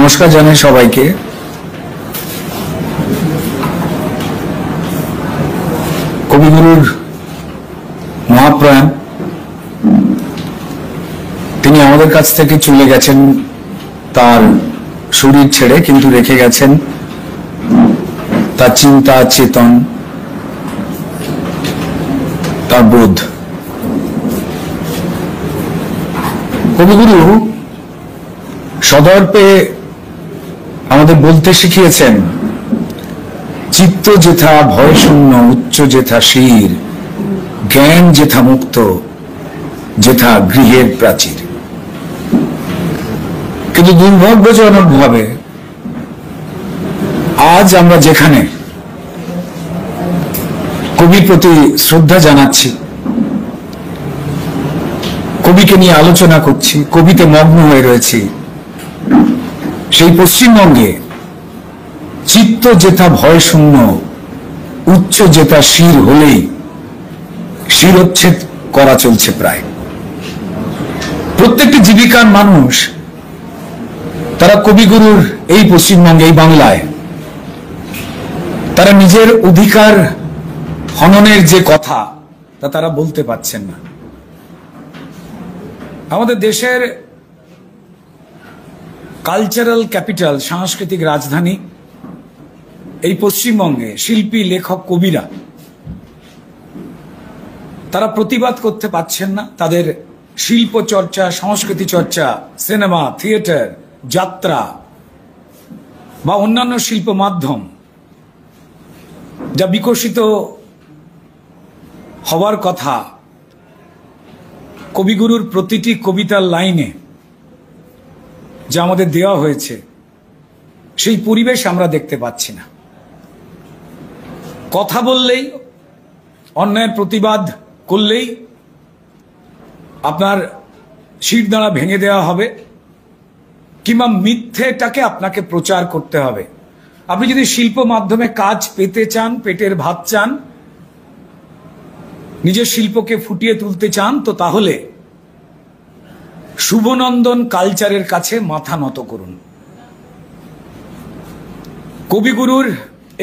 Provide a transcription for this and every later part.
নমস্কার জানাই সবাইকে। কবিগুরুর মহাপ্রয়াণ, তিনি আমাদের কাছ থেকে চলে গেছেন তার শরীর ছেড়ে, কিন্তু রেখে গেছেন তার চিন্তা, চেতন, তার বোধ। কবিগুরু সদর্পে আমাদের বলতে শিখিয়েছেন, চিত্ত যেথা ভয় শূন্য, উচ্চ যেথা শির, জ্ঞান যেথা মুক্ত, যেথা গৃহের প্রাচীর। কিন্তু দুর্ভাগ্যজনক ভাবে আজ আমরা যেখানে কবির প্রতি শ্রদ্ধা জানাচ্ছি, কবিকে নিয়ে আলোচনা করছি, কবিতে মগ্ন হয়ে রয়েছি, সেই পশ্চিমবঙ্গে চিত্ত যেথা ভয় শূন্য, উচ্চ যেথা শির হলেই শিরোচ্ছেদ করা চলছে। প্রায় প্রত্যেকটি জীবিকার মানুষ তারা কবিগুরুর এই পশ্চিমবঙ্গে, এই বাংলায় তারা নিজের অধিকার হননের যে কথা তা তারা বলতে পারছেন না। আমাদের দেশের কালচারাল ক্যাপিটাল, সাংস্কৃতিক রাজধানী এই পশ্চিমবঙ্গে শিল্পী, লেখক, কবিরা তারা প্রতিবাদ করতে পারছেন না। তাদের শিল্প চর্চা, সংস্কৃতি চর্চা, সিনেমা, থিয়েটার, যাত্রা বা অন্যান্য শিল্প মাধ্যম যা বিকশিত হওয়ার কথা, কবিগুরুর প্রতিটি কবিতার লাইনে যা আমাদের দেওয়া হয়েছে, সেই পরিবেশ আমরা দেখতে পাচ্ছি না। কথা বললেই, অন্যায়ের প্রতিবাদ করলেই আপনার শিরদাঁড়া ভেঙে দেওয়া হবে, কিংবা মিথ্যেটাকে আপনাকে প্রচার করতে হবে। আপনি যদি শিল্প মাধ্যমে কাজ পেতে চান, পেটের ভাত চান, নিজের শিল্পকে ফুটিয়ে তুলতে চান, তো তাহলে শুভনন্দন কালচারের কাছে মাথা নত করুন। কবিগুরুর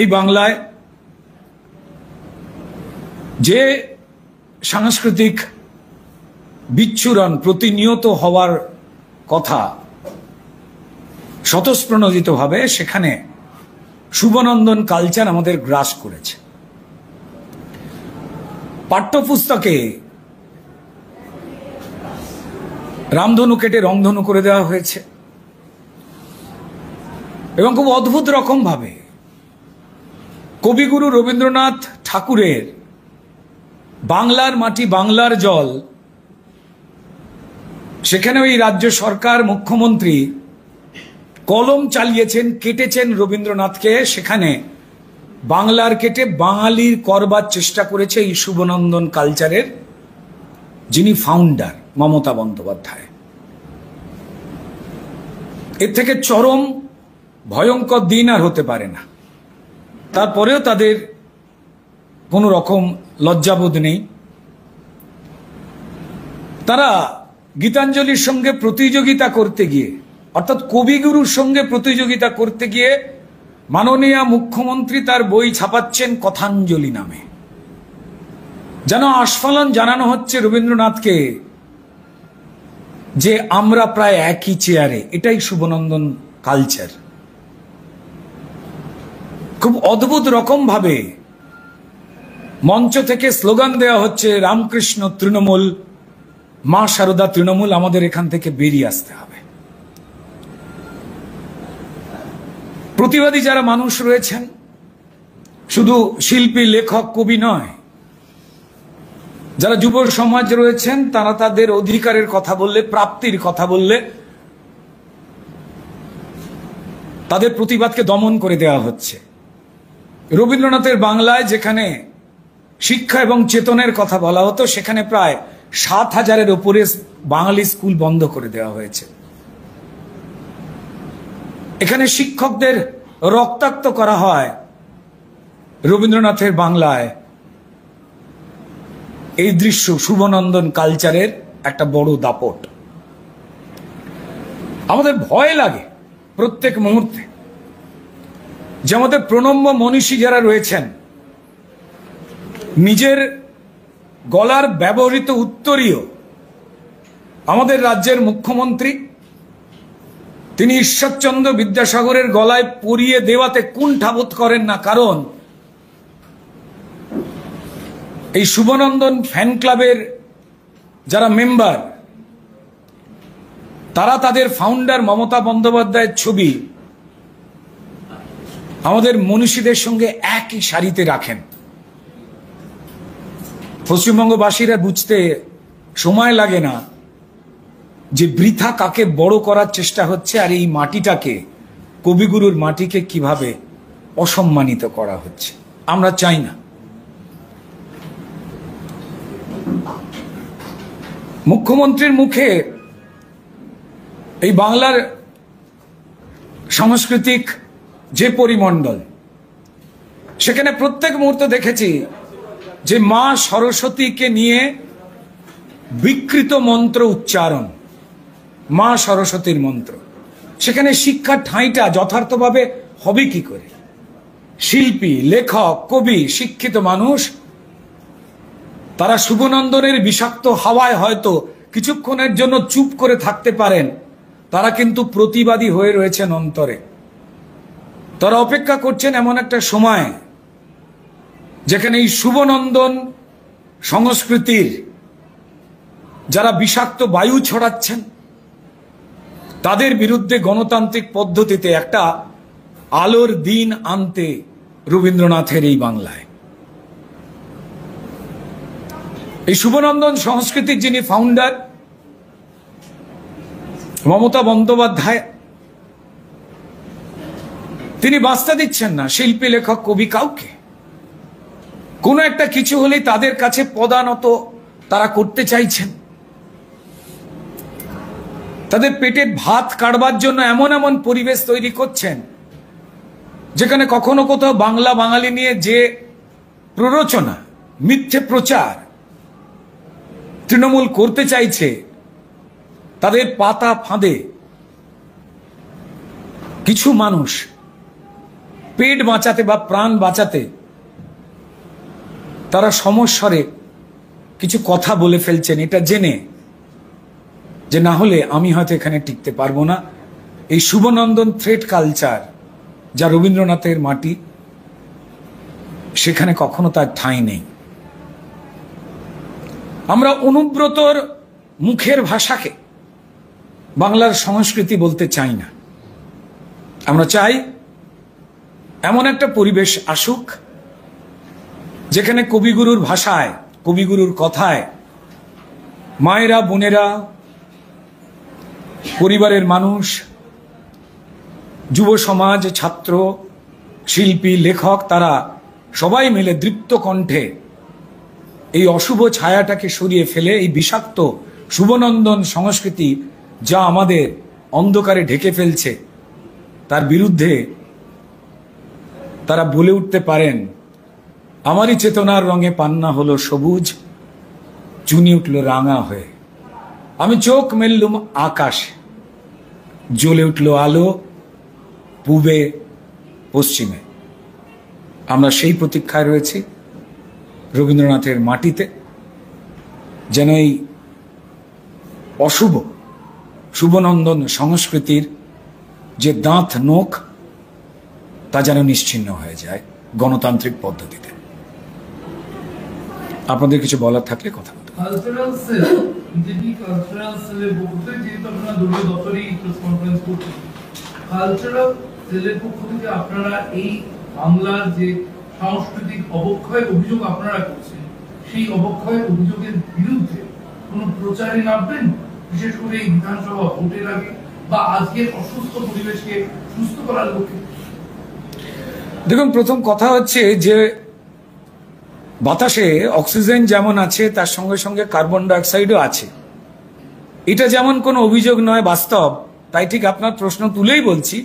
এই বাংলায় যে সাংস্কৃতিক বিচ্ছুরণ প্রতিনিয়ত হওয়ার কথা স্বতঃস্প্রণোদিতভাবে, সেখানে শুভনন্দন কালচার আমাদের গ্রাস করেছে। পাঠ্যপুস্তকে রামধনু কেটে রংধনু করে দেওয়া হয়েছে এবং খুব অদ্ভুত রকম ভাবে কবিগুরু রবীন্দ্রনাথ ঠাকুরের বাংলার মাটি, বাংলার জল, সেখানেও এই রাজ্য সরকার, মুখ্যমন্ত্রী কলম চালিয়েছেন, কেটেছেন রবীন্দ্রনাথকে, সেখানে বাংলার কেটে বাঙালির করবার চেষ্টা করেছে এই শুভনন্দন কালচারের যিনি ফাউন্ডার, মমতা বন্দ্যোপাধ্যায়। এর থেকে চরম ভয়ঙ্কর দিন আর হতে পারে না। তারপরেও তাদের কোনো রকম লজ্জাবোধ নেই। তারা গীতাঞ্জলির সঙ্গে প্রতিযোগিতা করতে গিয়ে, অর্থাৎ কবিগুরুর সঙ্গে প্রতিযোগিতা করতে গিয়ে মাননীয় মুখ্যমন্ত্রী তার বই ছাপাচ্ছেন কথাঞ্জলি নামে। যেন আস্ফালন জানানো হচ্ছে রবীন্দ্রনাথকে যে আমরা প্রায় একই চেয়ারে। এটাই শুভনন্দন কালচার। খুব অদ্ভুত রকম ভাবে মঞ্চ থেকে স্লোগান দেওয়া হচ্ছে, রামকৃষ্ণ তৃণমূল, মা শারদা তৃণমূল, আমাদের এখান থেকে বেরিয়ে আসতে হবে। প্রতিবাদী যারা মানুষ রয়েছেন, শুধু শিল্পী, লেখক, কবি নয়, যারা যুব সমাজ রয়েছেন, তারা তাদের অধিকারের কথা বললে, প্রাপ্তির কথা বললে তাদের প্রতিবাদকে দমন করে দেওয়া হচ্ছে। রবীন্দ্রনাথের বাংলায় যেখানে শিক্ষা এবং চেতনের কথা বলা হতো, সেখানে প্রায় ৭,০০০-এর উপরে বাঙালি স্কুল বন্ধ করে দেওয়া হয়েছে। এখানে শিক্ষকদের রক্তাক্ত করা হয়। রবীন্দ্রনাথের বাংলায় এই দৃশ্য শুভনন্দন কালচারের একটা বড় দাপট। আমাদের ভয় লাগে প্রত্যেক মুহূর্তে, যে আমাদের প্রণম্য মনীষী যারা রয়েছেন, নিজের গলার ব্যবহৃত উত্তরীয় আমাদের রাজ্যের মুখ্যমন্ত্রী, তিনি ঈশ্বরচন্দ্র বিদ্যাসাগরের গলায় পরিয়ে দেওয়াতে কুণ্ঠাবোধ করেন না। কারণ এই শুভনন্দন ফ্যান ক্লাবের যারা মেম্বার, তারা তাদের ফাউন্ডার মমতা বন্দ্যোপাধ্যায়ের ছবি আমাদের মনীষীদের সঙ্গে একই সারিতে রাখেন। পশ্চিমবঙ্গবাসীরা বুঝতে সময় লাগে না যে বৃথা কাকে বড় করার চেষ্টা হচ্ছে, আর এই মাটিটাকে, কবিগুরুর মাটিকে কিভাবে অসম্মানিত করা হচ্ছে। আমরা চাই না। মুখ্যমন্ত্রীর মুখে এই বাংলার সাংস্কৃতিক যে পরিমণ্ডল, সেখানে প্রত্যেক মুহূর্তে দেখেছি যে মা সরস্বতীকে নিয়ে বিকৃত মন্ত্র উচ্চারণ, মা সরস্বতীর মন্ত্র। সেখানে শিক্ষার ঠাঁইটা যথার্থভাবে হবে কি করে? শিল্পী, লেখক, কবি, শিক্ষিত মানুষ, তারা শুভনন্দনের বিষাক্ত হাওয়ায় হয়তো কিছুক্ষণের জন্য চুপ করে থাকতে পারেন, তারা কিন্তু প্রতিবাদী হয়ে রয়েছেন অন্তরে। তারা অপেক্ষা করছেন এমন একটা সময় যেখানে এই শুভনন্দন সংস্কৃতির যারা বিষাক্ত বায়ু ছড়াচ্ছেন, তাদের বিরুদ্ধে গণতান্ত্রিক পদ্ধতিতে একটা আলোর দিন আনতে রবীন্দ্রনাথের এই বাংলায়। এই শুভনন্দন সংস্কৃতির যিনি ফাউন্ডার মমতা বন্দ্যোপাধ্যায়, তিনি বাস্তা দিচ্ছেন না শিল্পী, লেখক, কবি কাউকে। কোনো একটা কিছু হলেই তাদের কাছে পদানত তারা করতে চাইছেন। তাদের পেটের ভাত কাটবার জন্য এমন এমন পরিবেশ তৈরি করছেন যেখানে কখনো কোথাও বাংলা বাঙালি নিয়ে যে প্ররোচনা, মিথ্যে প্রচার তৃণমূল করতে চাইছে, তাদের পাতা ফাঁদে কিছু মানুষ পেট বাঁচাতে বা প্রাণ বাঁচাতে তারা সমস্বরে কিছু কথা বলে ফেলছেন, এটা জেনে যে না হলে আমি হয়তো এখানে টিকতে পারবো না। এই শুভনন্দন থ্রেড কালচার, যা রবীন্দ্রনাথের মাটি, সেখানে কখনো তার ঠাঁই নেই। আমরা অনুব্রতর মুখের ভাষাকে বাংলার সংস্কৃতি বলতে চাই না। আমরা চাই এমন একটা পরিবেশ আসুক যেখানে কবিগুরুর ভাষায়, কবিগুরুর কথায় মায়েরা, বোনেরা, পরিবারের মানুষ, যুব সমাজ, ছাত্র, শিল্পী, লেখক, তারা সবাই মিলে দৃপ্ত কণ্ঠে এই অশুভ ছায়াটাকে সরিয়ে ফেলে এই বিষাক্ত শুভনন্দন সংস্কৃতি যা আমাদের অন্ধকারে ঢেকে ফেলছে, তার বিরুদ্ধে তারা বলে উঠতে পারেন, আমারই চেতনার রঙে পান্না হলো সবুজ, চুনি উঠল রাঙা হয়ে, আমি চোখ মেললুম আকাশে, জ্বলে উঠল আলো পূবে পশ্চিমে। আমরা সেই প্রতীক্ষায় রয়েছি রবীন্দ্রনাথের মাটিতে, যেন এই অশুভ শুভনন্দন সংস্কৃতির যে দাঁত নোখ, তা যেন নিশ্চিহ্ন হয়ে যায় গণতান্ত্রিক পদ্ধতিতে। আপনাদের কিছু বলার থাকলে কথা বলতে। কালচারাল সেল, বিজেপি কালচারাল সেলের বলতে যেহেতু আপনারা দুটো দপ্তরেই প্রেস কনফারেন্স করছেন, কালচারাল সেলের পক্ষ থেকে আপনারা এই বাংলার যে সাংস্কৃতিক অবক্ষয়ের অভিযোগ আপনারা করছেন, সেই অবক্ষয়ের অভিযোগের বিরুদ্ধে কোনো প্রচারে নামবেন, বিশেষ করে এই বিধানসভা ভোটের আগে বা আজকের অসুস্থ পরিবেশকে সুস্থ করার লক্ষ্যে? দেখুন, প্রথম কথা হচ্ছে যে বাতাসে অক্সিজেন যেমন আছে তার সঙ্গে সঙ্গে কার্বন ডাইঅক্সাইডও আছে। এটা যেমন কোনো অভিযোগ নয়, বাস্তব। তাই ঠিক আপনার প্রশ্ন তুলেই বলছি,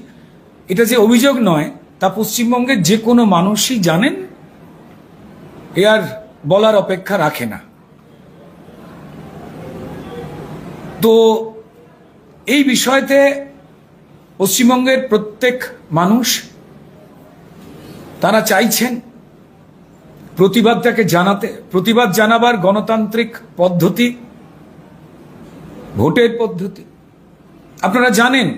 এটা যে অভিযোগ নয় তা পশ্চিমবঙ্গের যে কোনো মানুষই জানেন, এ আর বলার অপেক্ষা রাখে না। তো এই বিষয়তে পশ্চিমবঙ্গের প্রত্যেক মানুষ তারা চাইছেন প্রতিবাদটাকে জানাতে। প্রতিবাদ জানাবার গণতান্ত্রিক পদ্ধতি ভোটের পদ্ধতি। আপনারা জানেন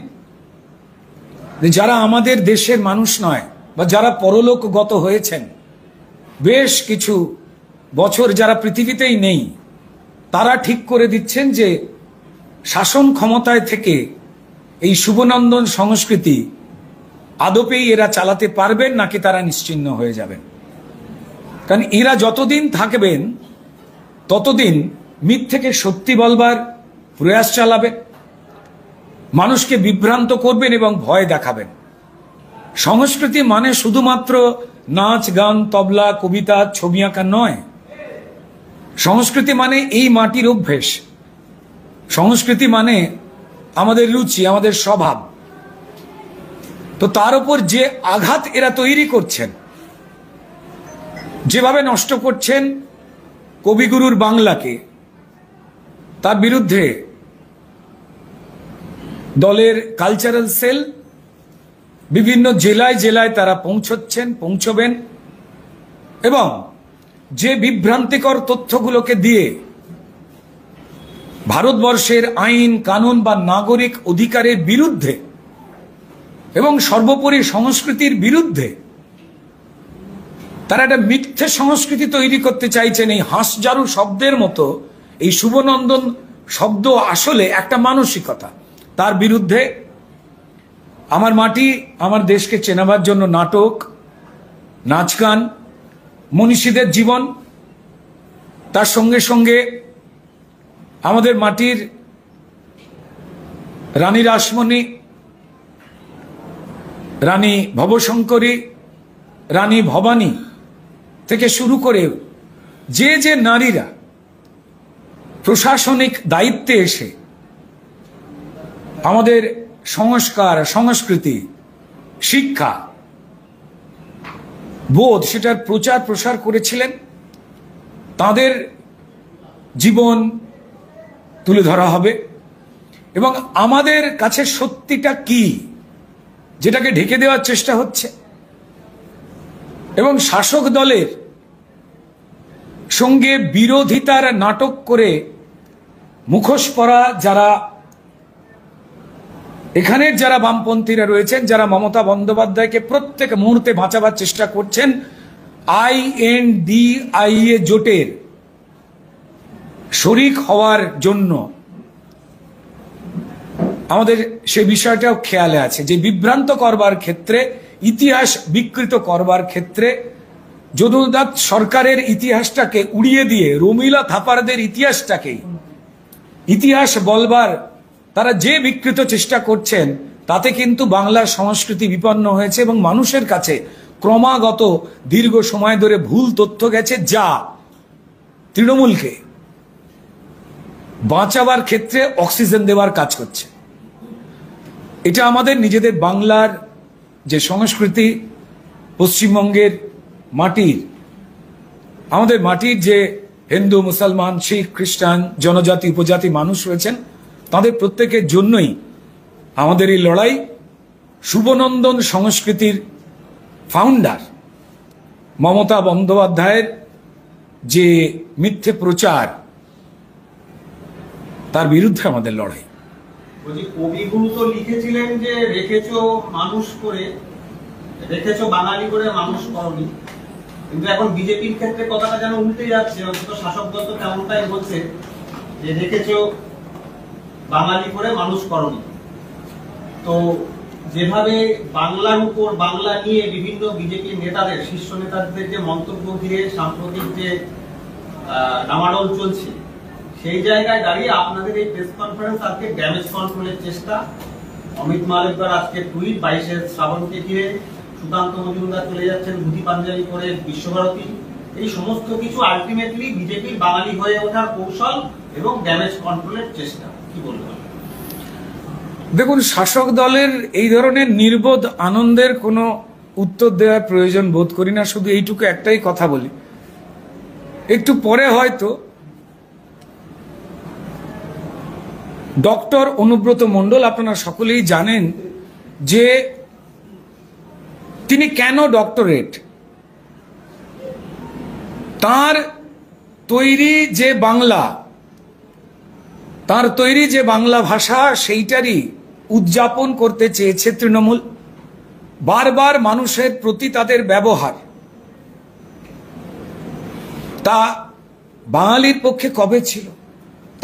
যে যারা আমাদের দেশের মানুষ নয় বা যারা পরলোকগত হয়েছেন, বেশ কিছু বছর যারা পৃথিবীতেই নেই, তারা ঠিক করে দিচ্ছেন যে শাসন ক্ষমতায় থেকে এই শুভনন্দন সংস্কৃতি আদপেই এরা চালাতে পারবেন নাকি তারা নিশ্চিহ্ন হয়ে যাবেন। কারণ এরা যতদিন থাকবেন ততদিন মিথ্যেকে সত্যি বলবার প্রয়াস চালাবেন, মানুষকে বিভ্রান্ত করবেন এবং ভয় দেখাবেন। সংস্কৃতি মানে শুধুমাত্র নাচ গান তবলা কবিতা ছবি আঁকা নয়। সংস্কৃতি মানে এই মাটির অভ্যেস। সংস্কৃতি মানে আমাদের রুচি, আমাদের স্বভাব। তো তার উপর যে আঘাত এরা তৈরি করছেন, যেভাবে নষ্ট করছেন কবিগুরুর বাংলাকে, তার বিরুদ্ধে দলের কালচারাল সেল বিভিন্ন জেলায় জেলায় তারা পৌঁছবেন এবং যে বিভ্রান্তিকর তথ্যগুলোকে দিয়ে ভারতবর্ষের আইন কানুন বা নাগরিক অধিকারের বিরুদ্ধে এবং সর্বোপরি সংস্কৃতির বিরুদ্ধে তারা একটা মিথ্যে সংস্কৃতি তৈরি করতে চাইছেন। এই হাঁসজারু শব্দের মতো এই শুভনন্দন শব্দ আসলে একটা মানসিকতা। তার বিরুদ্ধে আমার মাটি আমার দেশকে চেনাবার জন্য নাটক, নাচ গান, মনীষীদের জীবন, তার সঙ্গে সঙ্গে আমাদের মাটির রানী রাসমণি, রানী ভবশঙ্করী, রানী ভবানী থেকে শুরু করে যে যে নারীরা প্রশাসনিক দায়িত্বে এসে আমাদের সংস্কার, সংস্কৃতি, শিক্ষা, বোধ সেটার প্রচার প্রসার করেছিলেন, তাদের জীবন তুলে ধরা হবে এবং আমাদের কাছে সত্যিটা কি যেটাকে ঢেকে দেওয়ার চেষ্টা হচ্ছে এবং শাসক দলের সঙ্গে বিরোধিতার নাটক করে মুখোশ পরা যারা এখানের যারা বামপন্থীরা রয়েছেন, যারা মমতা বন্দ্যোপাধ্যায়কে প্রত্যেক মুহূর্তে বাঁচাবার চেষ্টা করছেন, INDIA জোটের শরিক হওয়ার জন্য আমাদের সে বিষয়টাও খেয়ালে আছে যে বিভ্রান্ত করবার ক্ষেত্রে, ইতিহাস বিকৃত করবার ক্ষেত্রে যদুনাথ সরকারের ইতিহাসটাকে উড়িয়ে দিয়ে রমিলা থাপারদের ইতিহাস বলবার তারা যে বিকৃত চেষ্টা করছেন, তাতে কিন্তু বাংলার সংস্কৃতি বিপন্ন হয়েছে এবং মানুষের কাছে ক্রমাগত দীর্ঘ সময় ধরে ভুল তথ্য গেছে, যা তৃণমূলকে বাঁচাবার ক্ষেত্রে অক্সিজেন দেওয়ার কাজ করছে। এটা আমাদের নিজেদের বাংলার যে সংস্কৃতি, পশ্চিমবঙ্গের মাটির, আমাদের মাটির যে হিন্দু, মুসলমান, শিখ, খ্রিস্টান, জনজাতি, উপজাতি মানুষ রয়েছেন, তাদের প্রত্যেকের জন্যই আমাদের এই লড়াই। শুভনন্দন সংস্কৃতির ফাউন্ডার মমতা বন্দ্যোপাধ্যায়ের যে মিথ্যে প্রচার, তার বিরুদ্ধে আমাদের লড়াই। কবিগুরু তো লিখেছিলেন যে রেখেছো মানুষ করে, রেখেছো বাঙালি করে মানুষ করনি, কিন্তু এখন বিজেপির ক্ষেত্রে কথাটা যেন উল্টে যাচ্ছে। অন্তত শাসক দল তো তেমনটাই বলছে যে রেখেছো বাঙালি করে মানুষ করনি। তো যেভাবে বাংলার উপর, বাংলা নিয়ে বিভিন্ন বিজেপি নেতাদের, শীর্ষ নেতাদের যে মন্তব্য ঘিরে সাম্প্রতিক যে ডামাডোল চলছে, সেই জায়গায় দাঁড়িয়ে আপনাদের এই প্রেস কনফারেন্স আজকে ড্যামেজ কন্ট্রোলের চেষ্টা, অমিত মালব্যর আজকে টুইট 22শে শ্রাবণকে ঘিরে, সুকান্ত মজুমদার চলে যাচ্ছেন ধুতি পাঞ্জাবি করে বিশ্বভারতী, এই সমস্ত কিছু আলটিমেটলি বিজেপির বাঙালি হয়ে ওঠার কৌশল এবং ড্যামেজ কন্ট্রোলের চেষ্টা, কি বলবেন? দেখুন, শাসক দলের এই ধরনের নির্বোধ আনন্দের কোনো উত্তর দেওয়ার প্রয়োজন বোধ করি না। শুধু এইটুকু একটাই কথা বলি, একটু পরে হয়তো ডক্টর অনুব্রত মণ্ডল, আপনারা সকলেই জানেন যে তিনি কেন ডক্টরেট, তার তৈরি যে বাংলা ভাষা সেইটারই উদযাপন করতে চেয়েছে তৃণমূল। বারবার মানুষের প্রতি তাদের ব্যবহার তা বাঙালির পক্ষে কবে ছিল?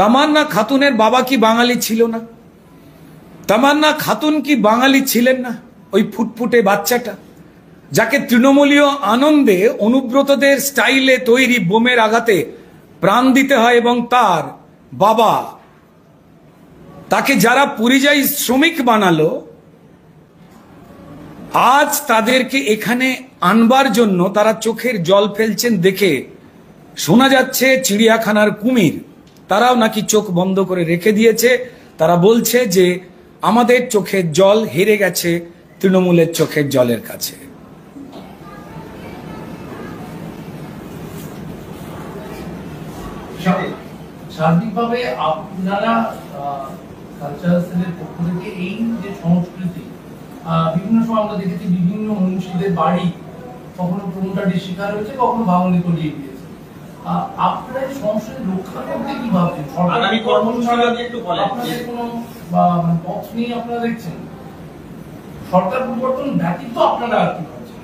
তামান্না খাতুনের বাবা কি বাঙালি ছিল না? তামান্না খাতুন কি বাঙালি ছিলেন না? ওই ফুটফুটে বাচ্চাটা যাকে তৃণমূলীয় আনন্দে অনুব্রতদের স্টাইলে তৈরি বোমের আঘাতে প্রাণ দিতে হয়, এবং তার বাবা তাকে যারা পরিযায়ী শ্রমিক বানালো, আজ তাদেরকে এখানে আনবার জন্য তারা চোখের জল ফেলছেন দেখে শোনা যাচ্ছে চিড়িয়াখানার কুমির তারাও নাকি চোখ বন্ধ করে রেখে দিয়েছে। তারা বলছে যে আমাদের চোখের জল হেরে গেছে তৃণমূলের চোখের জলের কাছে। সার্বিকভাবে আপনারা কালচারাল সেলের পক্ষ থেকে এই যে সংস্কৃতি, বিভিন্ন সময় আমরা দেখেছি বিভিন্ন মনীষীদের বাড়ি কখনো প্রমোটারের শিকার হয়েছে, কখনো ভাঙনে তলিয়ে গিয়েছে। আপনারা এই সংস্কৃতি রক্ষা করতে কি ভাবছেন? আগামী কর্মসূচি একটু বলেন। আপনাদের কোনো পথ নিয়ে আপনারা দেখছেন? সরকার পরিবর্তন ব্যতীত আপনারা আর কি ভাবছেন?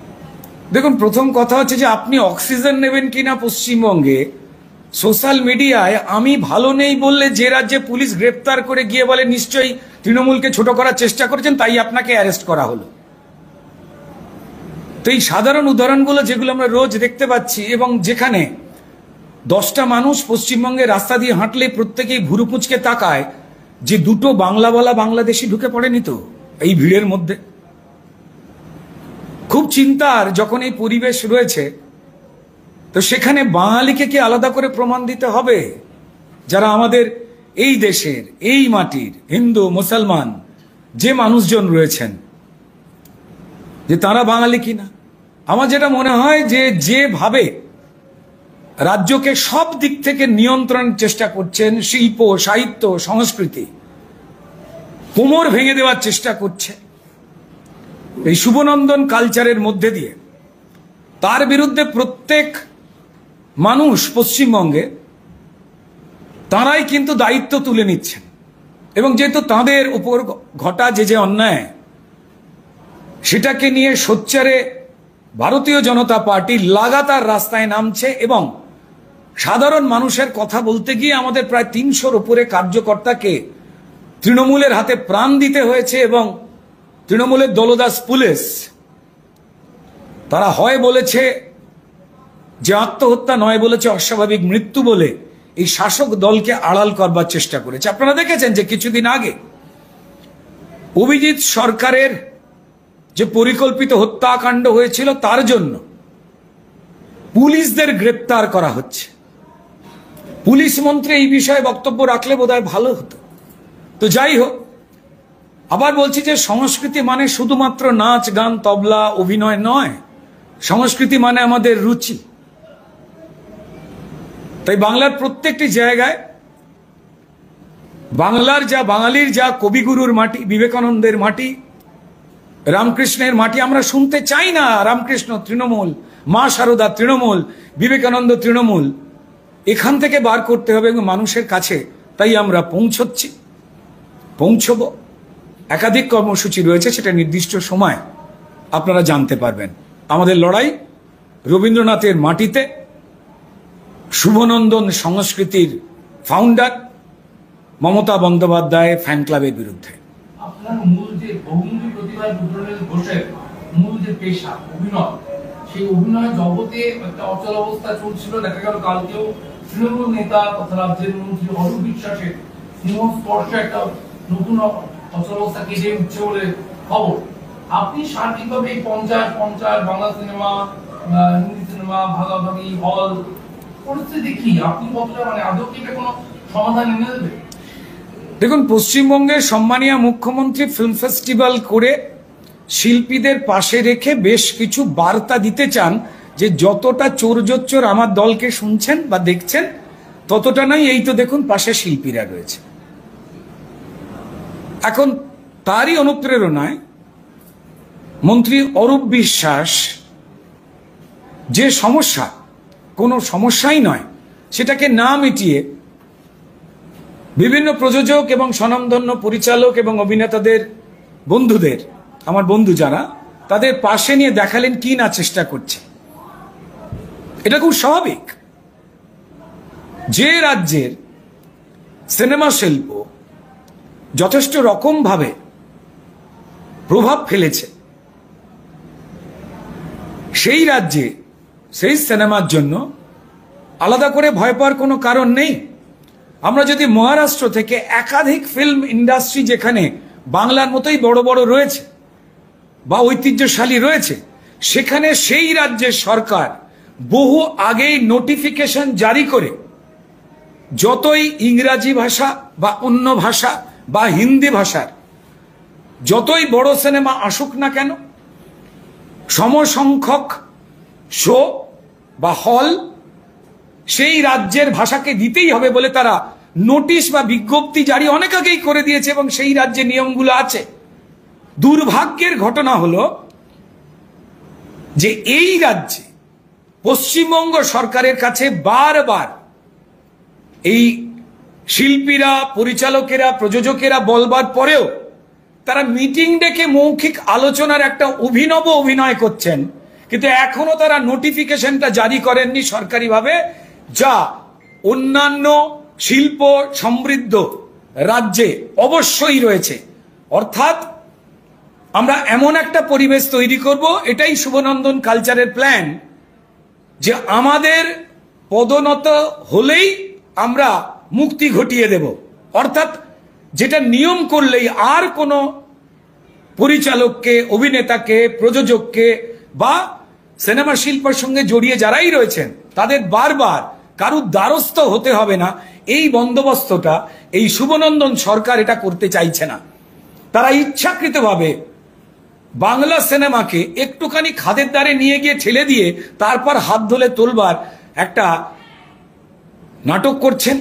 দেখুন, প্রথম কথা হচ্ছে যে আপনি অক্সিজেন নেবেন কিনা পশ্চিমবঙ্গে সোশ্যাল মিডিয়ায় আমি ভালো নেই বললে যে রাজ্যে পুলিশ গ্রেপ্তার করে গিয়ে বলে নিশ্চয়ই তৃণমূলকে ছোট করার চেষ্টা করেছেন তাই আপনাকে অ্যারেস্ট করা হলো। তো এই সাধারণ উদাহরণগুলো যেগুলো আমরা রোজ দেখতে পাচ্ছি, এবং যেখানে 10টা মানুষ পশ্চিমবঙ্গে রাস্তা দিয়ে হাঁটলে প্রত্যেকেই ভুরু কুঁচকে তাকায় যে দুটো বাংলা বলা বাংলাদেশি ঢুকে পড়েনি তো এই ভিড়ের মধ্যে। খুব চিন্তার যখন এই পরিবেশ রয়েছে, তো সেখানে বাঙালিকে কি আলাদা করে প্রমাণ দিতে হবে? যারা আমাদের এই দেশের এই মাটির হিন্দু মুসলমান যে মানুষজন রয়েছেন যে তারা বাঙালি কিনা। আমার যেটা মনে হয় যে যেভাবে রাজ্যকে সব দিক থেকে নিয়ন্ত্রণের চেষ্টা করছেন, শিল্প সাহিত্য সংস্কৃতি কোমর ভেঙে দেওয়ার চেষ্টা করছে এই শুভনন্দন কালচারের মধ্যে দিয়ে, তার বিরুদ্ধে প্রত্যেক মানুষ পশ্চিমবঙ্গে তারাই কিন্তু দায়িত্ব তুলে নিচ্ছেন। এবং যেহেতু তাদের উপর ঘটা যে অন্যায়, সেটাকে নিয়ে সোচ্চারে ভারতীয় জনতা পার্টি লাগাতার রাস্তায় নামছে, এবং সাধারণ মানুষের কথা বলতে গিয়ে আমাদের প্রায় 300-র উপরে কার্যকর্তাকে তৃণমূলের হাতে প্রাণ দিতে হয়েছে। এবং তৃণমূলের দলদাস পুলিশ তারা হয় বলেছে যে আত্মহত্যা, নয় বলেছে অস্বাভাবিক মৃত্যু বলে এই শাসক দলকে আড়াল করবার চেষ্টা করেছে। আপনারা দেখেছেন যে কিছুদিন আগে অভিজিৎ সরকারের যে পরিকল্পিত হত্যাকাণ্ড হয়েছিল তার জন্য পুলিশদের গ্রেপ্তার করা হচ্ছে। পুলিশ মন্ত্রী এই বিষয়ে বক্তব্য রাখলে বোধহয় ভালো হতো। তো যাই হোক, আবার বলছি যে সংস্কৃতি মানে শুধুমাত্র নাচ গান তবলা অভিনয় নয়, সংস্কৃতি মানে আমাদের রুচি। তাই বাংলার প্রত্যেকটি জায়গায় বাঙালির যা কবিগুরুর মাটি, বিবেকানন্দের মাটি, রামকৃষ্ণের মাটি আমরা শুনতে চাই না। রামকৃষ্ণ তৃণমূল, মা শারদা তৃণমূল, বিবেকানন্দ তৃণমূল, এখান থেকে বার করতে হবে এবং মানুষের কাছে তাই আমরা পৌঁছব। একাধিক কর্মসূচি রয়েছে, সেটা নির্দিষ্ট সময় আপনারা জানতে পারবেন। আমাদের লড়াই রবীন্দ্রনাথের মাটিতে, শুভনন্দন সংস্কৃতির ফাউন্ডার মমতা বন্দ্যোপাধ্যায় ফ্যান ক্লাবের বিরুদ্ধে। আপনার মূল যে বহুমুখী প্রতিভা রুদ্রনীল ঘোষের মূল যে পেশা অভিনয়, সেই অভিনয় জগতে একটা অচল অবস্থা চলছিল। দেখা গেল কালকেও তৃণমূল নেতা তথা রাজ্যের মন্ত্রী অরূপ বিশ্বাসের স্পর্শে একটা নতুন অচল অবস্থা কেটে উঠছে বলে খবর। আপনি সার্বিকভাবে এই 50 বাংলা সিনেমা, হিন্দি সিনেমা, ভাগাভাগি হল পরিস্থিতি কি, আপনি কতটা আদৌ কি কোনো সমাধান এনে দেবে? দেখুন, পশ্চিমবঙ্গের সম্মানীয় মুখ্যমন্ত্রী ফিল্ম ফেস্টিভ্যাল করে শিল্পীদের পাশে রেখে বেশ কিছু বার্তা দিতে চান যে যতটা চোর আমার দলকে শুনছেন বা দেখছেন ততটা নয়, এই তো দেখুন পাশে শিল্পীরা রয়েছে। এখন তারই অনুপ্রেরণায় মন্ত্রী অরূপ বিশ্বাস যে সমস্যা, কোনো সমস্যাই নয়, সেটাকে না মিটিয়ে বিভিন্ন প্রযোজক এবং স্বনামধন্য পরিচালক এবং অভিনেতাদের বন্ধুদের, আমার বন্ধু যারা, তাদের পাশে নিয়ে দেখালেন কি না চেষ্টা করছে। এটা খুব স্বাভাবিক। যে রাজ্যের সিনেমা শিল্প যথেষ্ট রকমভাবে প্রভাব ফেলেছে, সেই রাজ্যে সেই সিনেমার জন্য আলাদা করে ভয় পাওয়ার কোনো কারণ নেই। আমরা যদি মহারাষ্ট্র থেকে একাধিক ফিল্ম ইন্ডাস্ট্রি যেখানে বাংলার মতোই বড় বড় রয়েছে বা ঐতিহ্যশালী রয়েছে, সেখানে সেই রাজ্যের সরকার বহু আগেই নোটিফিকেশন জারি করে যতই ইংরাজি ভাষা বা অন্য ভাষা বা হিন্দি ভাষার যতই বড় সিনেমা আসুক না কেন, সমসংখ্যক শো বা হল সেই রাজ্যের ভাষাকে দিতেই হবে বলে তারা নোটিশ বা বিজ্ঞপ্তি জারি অনেক আগেই করে দিয়েছে এবং সেই রাজ্যে নিয়মগুলো আছে। দুর্ভাগ্যের ঘটনা হলো যে এই রাজ্যে পশ্চিমবঙ্গ সরকারের কাছে বারবার এই শিল্পীরা, পরিচালকেরা, প্রযোজকেরা বলবার পরেও তারা মিটিং ডেকে মৌখিক আলোচনার একটা অভিনব অভিনয় করছেন, কিন্তু এখনো তারা নোটিফিকেশনটা জারি করেননি সরকারিভাবে, যা অন্যান্য শিল্প সমৃদ্ধ রাজ্যে অবশ্যই রয়েছে। অর্থাৎ আমরা এমন একটা পরিবেশ তৈরি করব, এটাই শুভনন্দন কালচারের প্ল্যান, যে আমাদের পদোন্নত হলেই আমরা মুক্তি ঘটিয়ে দেব। অর্থাৎ যেটা নিয়ম করলেই আর কোনো পরিচালককে, অভিনেতাকে, প্রযোজককে বা সিনেমা শিল্পের সঙ্গে জড়িয়ে যারাই রয়েছেন তাদের বারবার কারুর দ্বারস্থ হতে হবে না, এই বন্দোবস্তটা এই শুভনন্দন সরকার এটা করতে চাইছে না। তারা ইচ্ছাকৃতভাবে বাংলা সিনেমাকে একটুখানি খাদের দ্বারে নিয়ে গিয়ে ঠেলে দিয়ে তারপর হাত ধরে তোলবার একটা নাটক করছেন।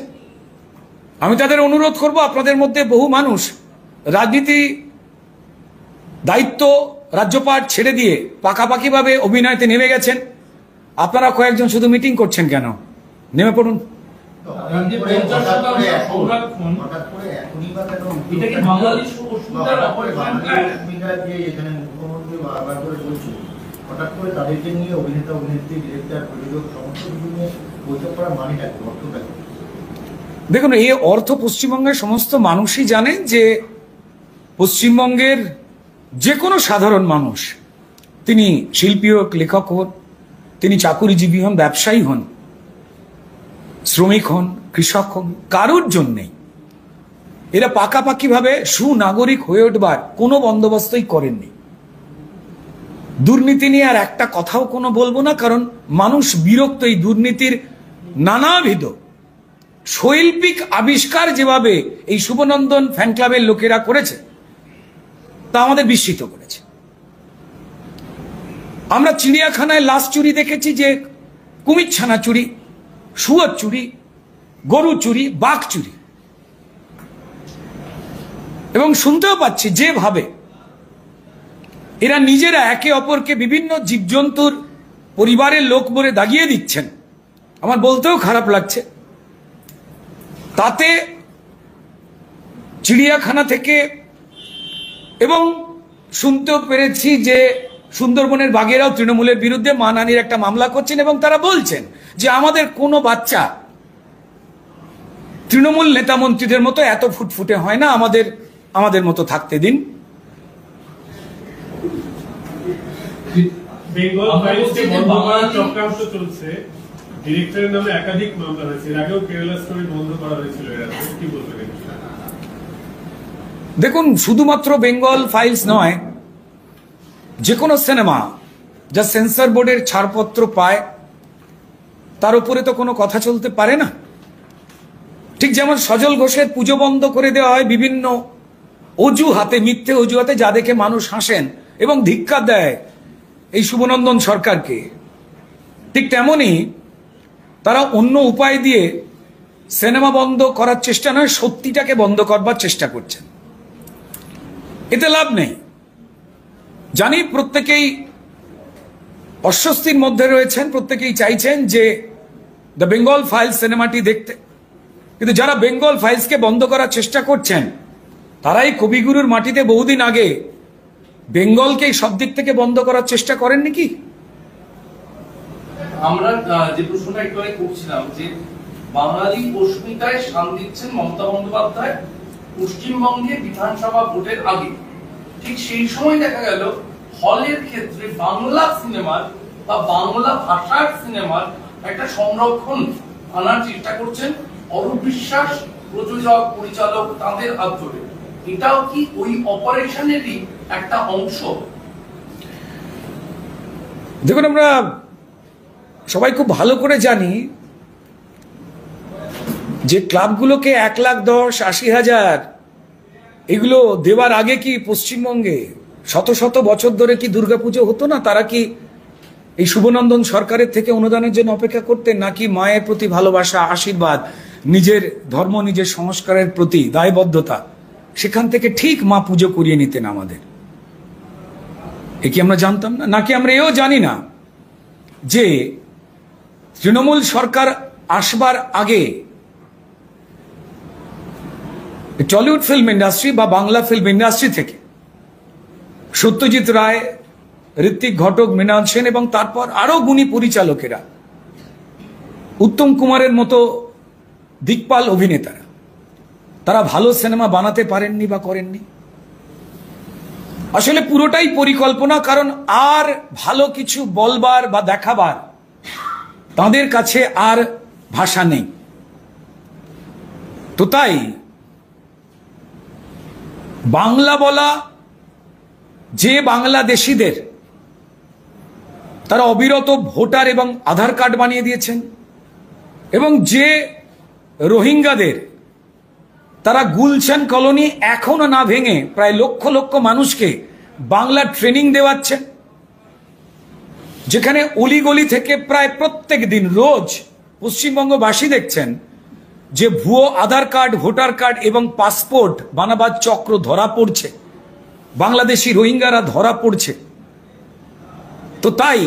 আমি তাদের অনুরোধ করব, আপনাদের মধ্যে বহু মানুষ রাজনীতি দায়িত্ব রাজ্যপাট ছেড়ে দিয়ে পাকাপাকিভাবে অভিনয়তে নেমে গেছেন। আপনারা কয়েকজন শুধু মিটিং করছেন কেন? নেমে পড়ুন। দেখুন, এই অর্থ পশ্চিমবঙ্গের সমস্ত মানুষই জানেন যে পশ্চিমবঙ্গের যে কোনো সাধারণ মানুষ, তিনি শিল্পী হোক, লেখক হোক, তিনি চাকুরিজীবী হন, ব্যবসায়ী হন, শ্রমিক হন, কৃষক হন, কারোর জন্যেই এরা পাকাপাকিভাবে সুনাগরিক হয়ে উঠবার কোনো বন্দোবস্তই করেননি। দুর্নীতি নিয়ে আর একটা কথাও কোনো বলবো না, কারণ মানুষ বিরক্ত এই দুর্নীতির নানাবিধ শৈল্পিক আবিষ্কার যেভাবে এই শুভনন্দন ফ্যান ক্লাবের লোকেরা করেছে তা আমাদের বিস্মিত করেছে। আমরা চিড়িয়াখানায় লাশ চুরি দেখেছি, যে কুমির ছানা চুরি, শুয়োর চুরি, গরু চুরি, বাঘ চুরি, এবং শুনতেও পাচ্ছি যেভাবে এরা নিজেরা একে অপরকে বিভিন্ন জীবজন্তুর পরিবারের লোক বলে দাগিয়ে দিচ্ছেন, আমার বলতেও খারাপ লাগছে। তাতে চিড়িয়াখানা থেকে, এবং শুনতেও পেরেছি যে সুন্দরবনের বাঘেরাও তৃণমূলের বিরুদ্ধে মানহানির একটা মামলা করছেন এবং তারা বলছেন যে আমাদের কোনো বাচ্চা তৃণমূল নেতা মন্ত্রীদের মতো এত ফুটফুটে হয় না, আমাদের মতো থাকতে দিন। বেঙ্গল ফাইলস কে বন্ধ করার চক্রান্ত চলছে, ডিরেক্টরের নামে একাধিক মামলা হয়েছে, এর আগেও কেরালা স্টোরি বন্ধ করা হয়েছিল, এরা কি বলবেন? দেখুন, শুধুমাত্র বেঙ্গল ফাইলস নয়, যে কোনো সিনেমা যা সেন্সর বোর্ডের ছাড়পত্র পায় তার উপরে তো কোনো কথা চলতে পারে না। ঠিক যেমন সজল ঘোষের পুজো বন্ধ করে দেওয়া হয় বিভিন্ন অজুহাতে, মিথ্যে অজুহাতে, যা দেখে মানুষ হাসেন এবং ধিক্কার দেয় এই শুভনন্দন সরকারকে, ঠিক তেমনি তারা অন্য উপায় দিয়ে সিনেমা বন্ধ করার চেষ্টা নয়, সত্যিটাকে বন্ধ করবার চেষ্টা করছেন। এতে লাভ নেই। জানি প্রত্যেকেই অস্বস্তির মধ্যে রয়েছেন, প্রত্যেকেই চাইছেন যে দ্য বেঙ্গল ফাইলস সিনেমাটি দেখতে, কিন্তু যারা বেঙ্গল ফাইলসকে বন্ধ করার চেষ্টা করছেন তারাই কবিগুরুর মাটিতে বহুদিন আগে বেঙ্গলকে সব দিক থেকে বন্ধ করার চেষ্টা করেননি কি? আমরা যে প্রশ্নটা একটু আগে করছিলাম যে বাঙালি অস্মিতায় শান দিচ্ছেন মমতা বন্দ্যোপাধ্যায় পশ্চিমবঙ্গে বিধানসভা ভোটের আগে, ঠিক সেই সময় দেখা গেল হলের ক্ষেত্রে বাংলা সিনেমার বা বাংলা ভাষার সিনেমার একটা সংরক্ষণ আনার চেষ্টা করছেন অরূপ বিশ্বাস, প্রযোজক, পরিচালক, তাদের হাত ধরে। এটাও কি ওই অপারেশনেরই একটা অংশ? দেখুন, আমরা সবাই খুব ভালো করে জানি যে ক্লাবগুলোকে 1,10,80,000 এগুলো দেওয়ার আগে কি পশ্চিমবঙ্গে শত শত বছর ধরে কি দুর্গাপুজো হতো না? তারা কি এই শুভনন্দন সরকারের থেকে অনুদানের জন্য অপেক্ষা করতেন, নাকি মায়ের প্রতি ভালোবাসা, আশীর্বাদ, নিজের ধর্ম, নিজের সংস্কারের প্রতি দায়বদ্ধতা, সেখান থেকে ঠিক মা পুজো করিয়ে নিতেন আমাদের? এ কি আমরা জানতাম না? নাকি আমরা এও জানি না যে তৃণমূল সরকার আসবার আগে টলিউড ফিল্ম ইন্ডাস্ট্রি বা বাংলা ফিল্ম ইন্ডাস্ট্রি থেকে সত্যজিৎ রায়, ঋত্বিক ঘটক, মৃণাল সেন এবং তারপর আরো গুণী পরিচালকেরা, উত্তম কুমারের মতো দিকপাল অভিনেতারা, তারা ভালো সিনেমা বানাতে পারেননি বা করেননি? আসলে পুরোটাই পরিকল্পনা, কারণ আর ভালো কিছু বলবার বা দেখাবার তাদের কাছে আর ভাষা নেই। তো তাই বাংলা বলা যে বাংলাদেশিদের তারা অবিরত ভোটার এবং আধার কার্ড বানিয়ে দিয়েছেন, এবং যে রোহিঙ্গাদের তারা গুলশান কলোনি এখনো না ভেঙে প্রায় লক্ষ লক্ষ মানুষকে বাংলা ট্রেনিং দেওয়াচ্ছেন, যেখানে অলিগলি থেকে প্রায় প্রত্যেক দিন রোজ পশ্চিমবঙ্গবাসী দেখছেন যে ভুয়ো আধার কার্ড, ভোটার কার্ড এবং পাসপোর্ট বানাবার চক্র ধরা পড়ছে, বাংলাদেশি রোহিঙ্গারা ধরা পড়ছে। তো তাই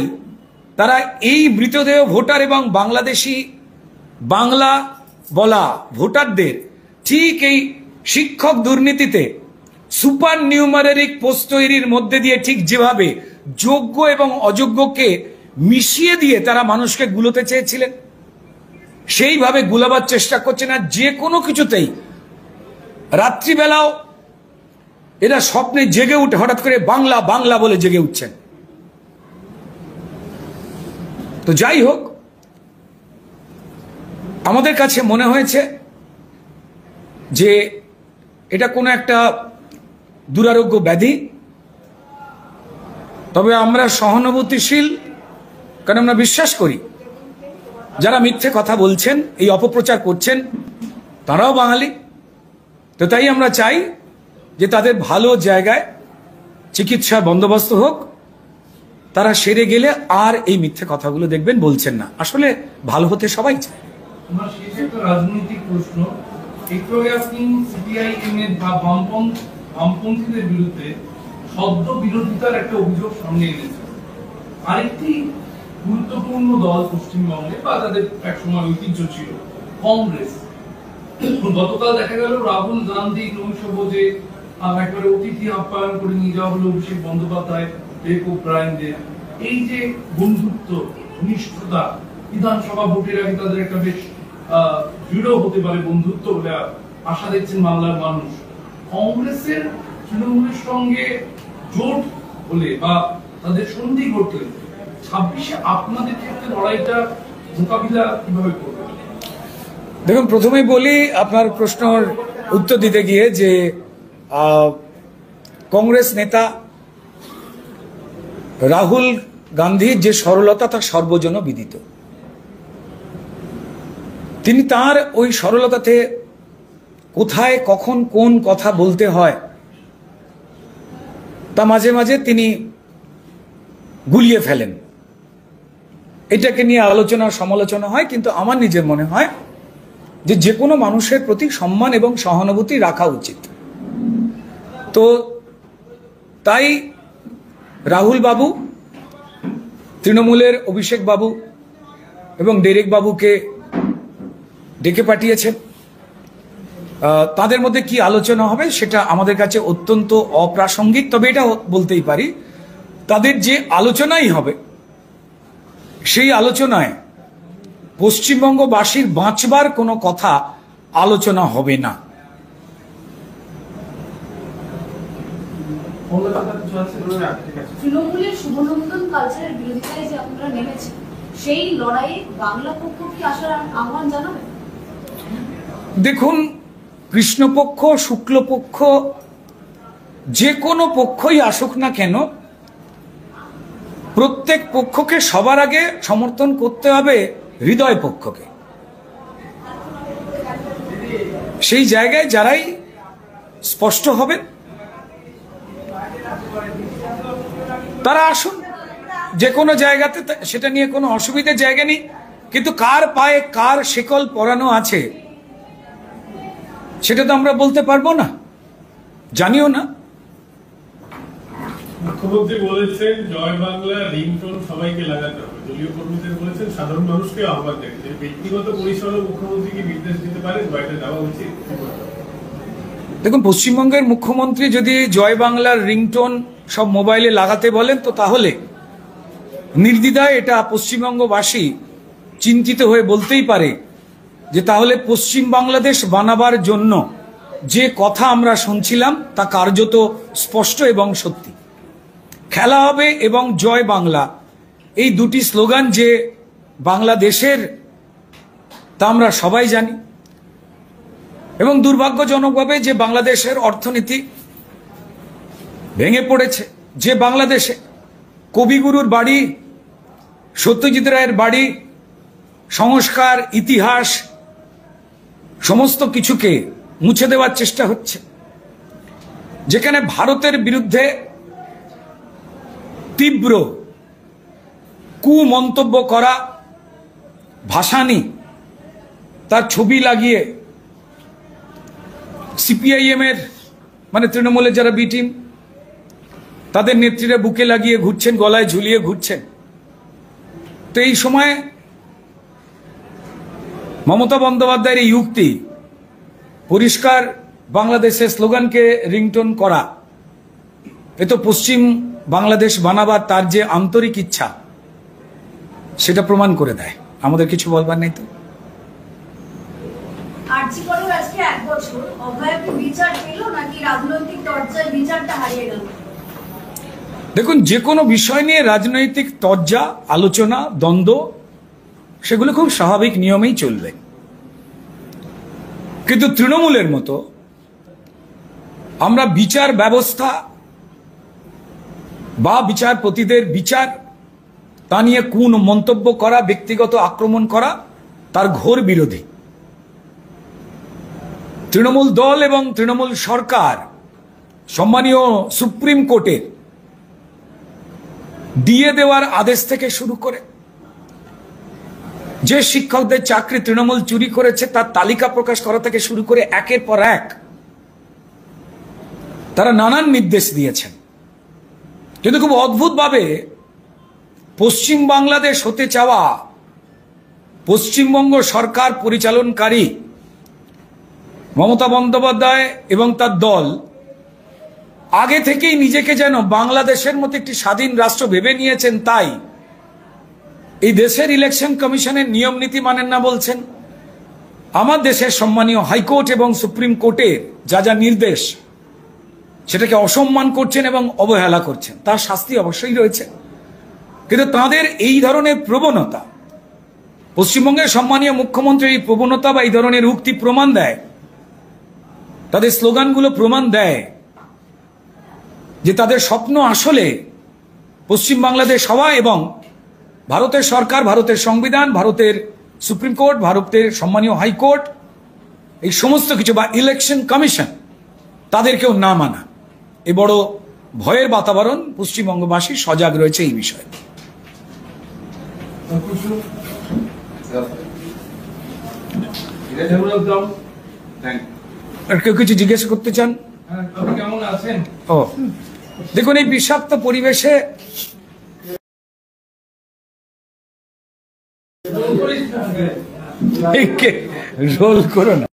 তারা এই মৃতদেহ ভোটার এবং বাংলাদেশি বাংলা বলা ভোটারদের ঠিক এই শিক্ষক দুর্নীতিতে সুপার নিউমারিক পোস্ট তৈরির মধ্যে দিয়ে ঠিক যেভাবে যোগ্য এবং অযোগ্যকে মিশিয়ে দিয়ে তারা মানুষকে গুলোতে চেয়েছিলেন, সেইভাবে গুলাবার চেষ্টা করছে না। যে কোনো কিছুতেই রাত্রিবেলাও এরা স্বপ্নে জেগে উঠে হঠাৎ করে বাংলা বাংলা বলে জেগে উঠছেন। তো যাই হোক, আমাদের কাছে মনে হয়েছে যে এটা কোনো একটা দুরারোগ্য ব্যাধি। তবে আমরা সহানুভূতিশীল, কারণ আমরা বিশ্বাস করি যারা মিথ্যে কথা বলছেন, এই অপপ্রচার করছেন, তারাও বাঙালি। তো তাই আমরা চাই যে তাদের ভালো জায়গায় চিকিৎসার বন্দোবস্ত হোক, তারা সেরে গেলে আর এই মিথ্যে কথাগুলো দেখবেন বলছেন না। আসলে ভালো হতে সবাই চায়। আমার শেষ একটা রাজনৈতিক প্রশ্ন। একটু আগে আপনি সিপিআইএম এর বা বামপন্থীদের বিরুদ্ধে শব্দ বিরোধিতার একটা অভিযোগ সামনে এনেছে। আরেকটি গুরুত্বপূর্ণ দল পশ্চিমবঙ্গে বা তাদের একসময় ঐতিহ্য ছিল কংগ্রেস, গতকাল দেখা গেল রাহুল গান্ধী নৈশভোজে একবারে অতিথি আপ্যায়ন করে নিয়ে যাওয়া হলো অভিষেক বন্দ্যোপাধ্যায়, ডেক ওব্রায়েনদের। এই যে বন্ধুত্ব, ঘনিষ্ঠতা, বিধানসভা ভোটের আগে তাদের একটা বেশ দৃঢ় হতে পারে বন্ধুত্ব বলে আশা দেখছেন বাংলার মানুষ। কংগ্রেসের তৃণমূলের সঙ্গে জোট হলে বা তাদের সন্ধি ঘটলে 26-এ আপনাদের ক্ষেত্রে লড়াইটা মোকাবিলা কিভাবে করবে? দেখুন, প্রথমেই বলি আপনার প্রশ্নের উত্তর দিতে গিয়ে যে কংগ্রেস নেতা রাহুল গান্ধীর যে সরলতা তা সর্বজন বিদিত। তিনি তার ওই সরলতাতে কোথায় কখন কোন কথা বলতে হয় তা মাঝে মাঝে তিনি গুলিয়ে ফেলেন। এটাকে নিয়ে আলোচনা সমালোচনা হয়, কিন্তু আমার নিজের মনে হয় যে কোনো মানুষের প্রতি সম্মান এবং সহানুভূতি রাখা উচিত। তো তাই রাহুল বাবু, তৃণমূলের অভিষেক বাবু এবং ডেরেক বাবুকে ডেকে পাঠিয়েছেন। তাদের মধ্যে কি আলোচনা হবে সেটা আমাদের কাছে অত্যন্ত অপ্রাসঙ্গিক, তবে এটা বলতেই পারি তাদের যে আলোচনাই হবে সেই আলোচনায় পশ্চিমবঙ্গবাসীর বাঁচবার কোনো কথা আলোচনা হবে না। তৃণমূলের শুভনন্দন কালচারের বিরোধিতায় যে আপনারা নেমেছেন, সেই লড়াইয়ে বাংলা পক্ষ কি আসার আহ্বান জানাবেন? দেখুন, কৃষ্ণপক্ষ শুক্লপক্ষ যে কোনো পক্ষই আসুক না কেন, প্রত্যেক পক্ষকে সবার আগে সমর্থন করতে হবে হৃদয় পক্ষকে। সেই জায়গায় যারাই স্পষ্ট হবেন তারা আসুন, যে কোনো জায়গাতে, সেটা নিয়ে কোনো অসুবিধার জায়গা নেই। কিন্তু কার পায়ে কার শেকল পরানো আছে সেটা তো আমরা বলতে পারবো না, জানিও না। মুখ্যমন্ত্রী বলেছেন জয় বাংলা রিংটোন সবাইকে লাগাতে হবে, দলীয় কর্মীদের বলেছেন সাধারণ মানুষকে আহ্বান রেখেছেন। ব্যক্তিগত পরিসরে মুখ্যমন্ত্রী কি নির্দেশ দিতে পারেন বা এটা দেওয়া উচিত? দেখুন, পশ্চিমবঙ্গের মুখ্যমন্ত্রী যদি জয় বাংলার রিংটোন সব মোবাইলে লাগাতে বলেন তো তাহলে নির্দ্বিধায় এটা পশ্চিমবঙ্গবাসী চিন্তিত হয়ে বলতেই পারে যে তাহলে পশ্চিম বাংলাদেশ বানাবার জন্য যে কথা আমরা শুনছিলাম তা কার্যত স্পষ্ট এবং সত্যি। খেলা হবে এবং জয় বাংলা, এই দুটি স্লোগান যে বাংলাদেশের তা আমরা সবাই জানি। এবং দুর্ভাগ্যজনকভাবে যে বাংলাদেশের অর্থনীতি ভেঙে পড়েছে, যে বাংলাদেশে কবিগুরুর বাড়ি, সত্যজিৎ রায়ের বাড়ি, সংস্কার, ইতিহাস সমস্ত কিছুকে মুছে দেওয়ার চেষ্টা হচ্ছে, যেখানে ভারতের বিরুদ্ধে তীব্র কুমন্তব্য করা, ভাসানি তার ছবি লাগিয়ে সিপিআইএম এর মানে তৃণমূলের যারা বি টিম তাদের নেত্রীরা বুকে লাগিয়ে ঘুরছেন, গলায় ঝুলিয়ে ঘুরছেন। তো এই সময় মমতা বন্দ্যোপাধ্যায়ের এই উক্তি, পরিষ্কার বাংলাদেশের স্লোগানকে রিংটোন করা, এ তো পশ্চিম বাংলাদেশ বানাবার তার যে আন্তরিক ইচ্ছা সেটা প্রমাণ করে দেয়। আমাদের কিছু বলবার নেই তো। আরজি করের আজকে 1 বছর, অভয়া কি বিচার পেল নাকি রাজনৈতিক তরজায় বিচারটা হারিয়ে গেল? দেখুন, যে কোনো বিষয় নিয়ে রাজনৈতিক তরজা, আলোচনা, দ্বন্দ্ব সেগুলো খুব স্বাভাবিক নিয়মেই চলবে। কিন্তু তৃণমূলের মতো আমরা বিচার ব্যবস্থা বা বিচারপতিদের বিচার তা নিয়ে কোন মন্তব্য করা, ব্যক্তিগত আক্রমণ করা তার ঘোর বিরোধী। তৃণমূল দল এবং তৃণমূল সরকার সম্মানীয় সুপ্রিম কোর্টের দিয়ে দেওয়ার আদেশ থেকে শুরু করে যে শিক্ষকদের চাকরি তৃণমূল চুরি করেছে তার তালিকা প্রকাশ করা থেকে শুরু করে একের পর এক তারা নানান নির্দেশ দিয়েছেন। কিন্তু খুব অদ্ভুতভাবে পশ্চিম বাংলাদেশ হতে চাওয়া পশ্চিমবঙ্গ সরকার পরিচালনকারী মমতা বন্দ্যোপাধ্যায় এবং তার দল আগে থেকেই নিজেকে যেন বাংলাদেশের মতো একটি স্বাধীন রাষ্ট্র ভেবে নিয়েছেন, তাই এই দেশের ইলেকশন কমিশনের নিয়ম নীতি মানেন না বলছেন। আমার দেশের সম্মানীয় হাইকোর্ট এবং সুপ্রিম কোর্টের যা যা নির্দেশ সেটাকে অসম্মান করছেন এবং অবহেলা করছেন, তার শাস্তি অবশ্যই রয়েছে। কিন্তু তাদের এই ধরনের প্রবণতা, পশ্চিমবঙ্গের সম্মানীয় মুখ্যমন্ত্রীর এই প্রবণতা বা এই ধরনের উক্তি প্রমাণ দেয়, তাদের স্লোগানগুলো প্রমাণ দেয় যে তাদের স্বপ্ন আসলে পশ্চিম বাংলাদেশ হওয়া এবং ভারতের সরকার, ভারতের সংবিধান, ভারতের সুপ্রিম কোর্ট, ভারতের সম্মানীয় হাইকোর্ট, এই সমস্ত কিছু বা ইলেকশন কমিশন তাদেরকেও না মানা। এ বড় ভয়ের বাতাবরণ, পশ্চিমবঙ্গবাসী সজাগ রয়েছে এই বিষয়ে। আর কেউ কিছু জিজ্ঞেস করতে চান? আপনি কেমন আছেন? ও দেখুন এই বিষাক্ত পরিবেশে রোল করো না।